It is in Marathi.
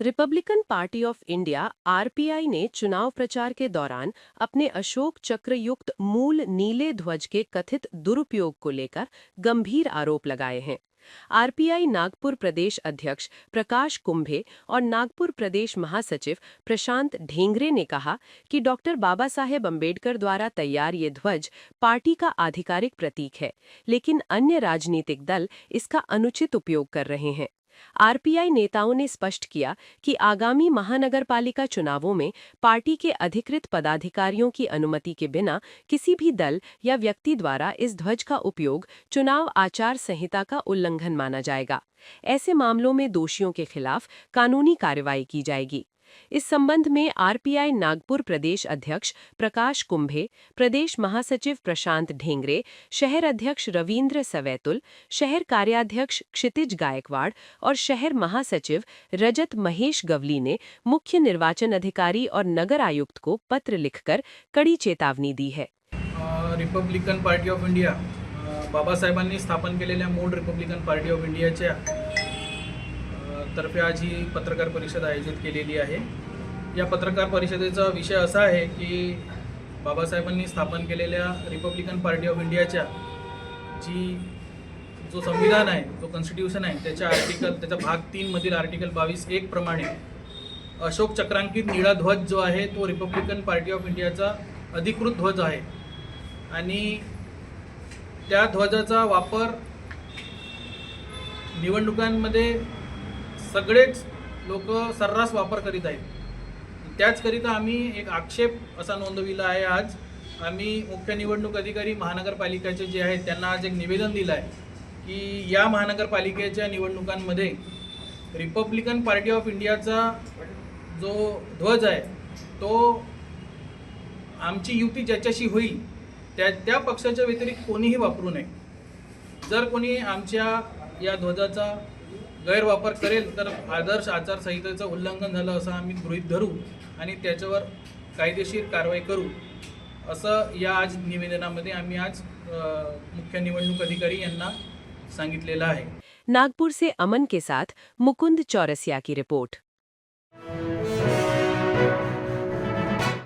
Republican party of India RPI ने चुनाव प्रचार के दौरान अपने अशोक चक्र युक्त मूल नीले ध्वज के कथित दुरुपयोग को लेकर गंभीर आरोप लगाए हैं। आरपीआई नागपुर प्रदेश अध्यक्ष प्रकाश कुंभे और नागपुर प्रदेश महासचिव प्रशांत ढेंगरे ने कहा कि डॉक्टर बाबा साहेब अम्बेडकर द्वारा तैयार ये ध्वज पार्टी का आधिकारिक प्रतीक है, लेकिन अन्य राजनीतिक दल इसका अनुचित उपयोग कर रहे हैं। आरपीआई नेताओं ने स्पष्ट किया कि आगामी महानगरपालिका चुनावों में पार्टी के अधिकृत पदाधिकारियों की अनुमति के बिना किसी भी दल या व्यक्ति द्वारा इस ध्वज का उपयोग चुनाव आचार संहिता का उल्लंघन माना जाएगा। ऐसे मामलों में दोषियों के खिलाफ कानूनी कार्रवाई की जाएगी। इस संबंध में आरपीआई नागपुर प्रदेश अध्यक्ष प्रकाश कुंभे, प्रदेश महासचिव प्रशांत ढेंगरे, शहर अध्यक्ष रवींद्र सवैतुल, शहर कार्याध्यक्ष क्षितिज गायकवाड़ और शहर महासचिव रजत महेश गवली ने मुख्य निर्वाचन अधिकारी और नगर आयुक्त को पत्र लिखकर कड़ी चेतावनी दी है। रिपब्लिकन पार्टी ऑफ इंडिया बाबासाहेबांनी स्थापन केलेल्या मूळ रिपब्लिकन पार्टी ऑफ इंडियाच्या तर्फे आज ही पत्रकार परिषद आयोजित केलेली आहे। या पत्रकार परिषदेचा विषय असा आहे की बाबासाहेबांनी स्थापन केलेल्या रिपब्लिकन पार्टी ऑफ इंडियाच्या जो संविधान आहे, जो कॉन्स्टिट्यूशन आहे, त्याचा भाग 3 मधील आर्टिकल 22(1) प्रमाणे अशोक चक्रांकित निळा ध्वज जो आहे तो रिपब्लिकन पार्टी ऑफ इंडियाचा अधिकृत ध्वज आहे आणि त्या ध्वजाचा वापर निवडणुकांमध्ये सगळेच लोक सर्रास वापर करीत आहेत। त्याचकरिता आम्ही एक आक्षेप असा नोंदविला आहे। आज आम्ही मुख्य निवडणूक अधिकारी महानगरपालिकेचे जे आहेत त्यांना आज एक निवेदन दिलं आहे की या महानगरपालिकेच्या निवडणुकांमध्ये रिपब्लिकन पार्टी ऑफ इंडियाचा जो ध्वज आहे तो आमची युती ज्याच्याशी होईल त्या पक्षाच्या व्यतिरिक्त कोणीही वापरू नये। जर कोणी आमच्या या ध्वजाचा गैरवापर करेल तर आदर्श आचारसंहितेचं उल्लंघन झालं असं आम्ही गृहीत धरू आणि त्याच्यावर कायदेशीर कारवाई करू, असं या आज निवेदनामध्ये आम्ही आज मुख्य निवडणूक अधिकारी यांना सांगितलेलं आहे। नागपुर से अमन के साथ मुकुंद चौरसिया की रिपोर्ट।